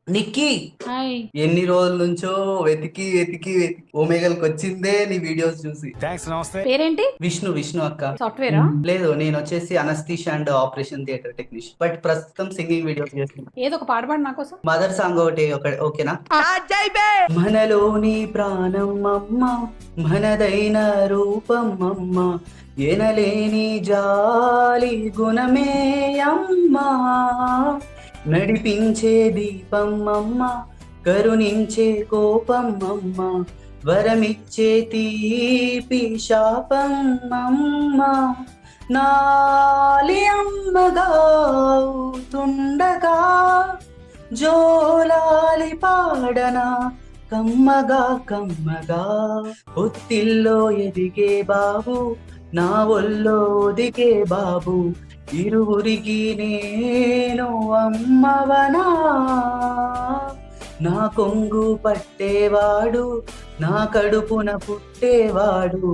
Nikki hi. ఎన్ని రోజుల నుంచో వెతికి వెతికి వెతికి ఓమేగల్కి వచ్చిందే నీ వీడియోస్ చూసి. థ్యాంక్స్, నమస్తే. పేరేంటి? విష్ణు అక్క. సాఫ్ట్వేరా? లేదు, నేను వచ్చేసి anaesthesia and operation theatre technician, but ప్రస్తుతం సింగింగ్ వీడియోస్ చేస్తున్నా. ఏదో ఒక పాట పాడు నా కోసం. మదర్ సాంగ్ ఒకటి ఓకేనా? మనలోని ప్రాణం అమ్మ, మనదైన రూపం అమ్మ, ఎనలేని జాలి గుణమే అమ్మా, నడిపించే దీపం అమ్మ, కరుణించే కోపం అమ్మ, వరమిచ్చే తీపి శాపం అమ్మ, నాలి అమ్మగా అవుతుండగా జోలాలి పాడనా కమ్మగా కమ్మగా, ఒత్తిల్లో ఎదిగే బాబు, నా ఒళ్ళో దిగే బాబు, ఇరువురికి నేను అమ్మవనా, నా కొంగు పట్టేవాడు, నా కడుపున పుట్టేవాడు,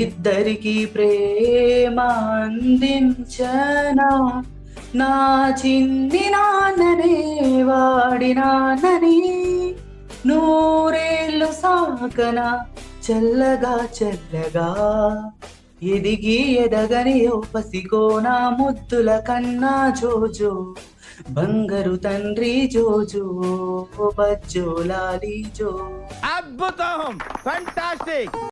ఇద్దరికి ప్రేమ అందించనా, నా చిన్ని నాన్ననే వాడి నాన్నని, నూరేళ్ళు సాకన చల్లగా చల్లగా, ఎదిగి ఎదగని ఓ పసికోనా ముద్దుల కన్నా జోజో, బంగారు తండ్రి జోజో, బజ్జో లాలి జో. అద్భుతం, ఫంటాస్టిక్.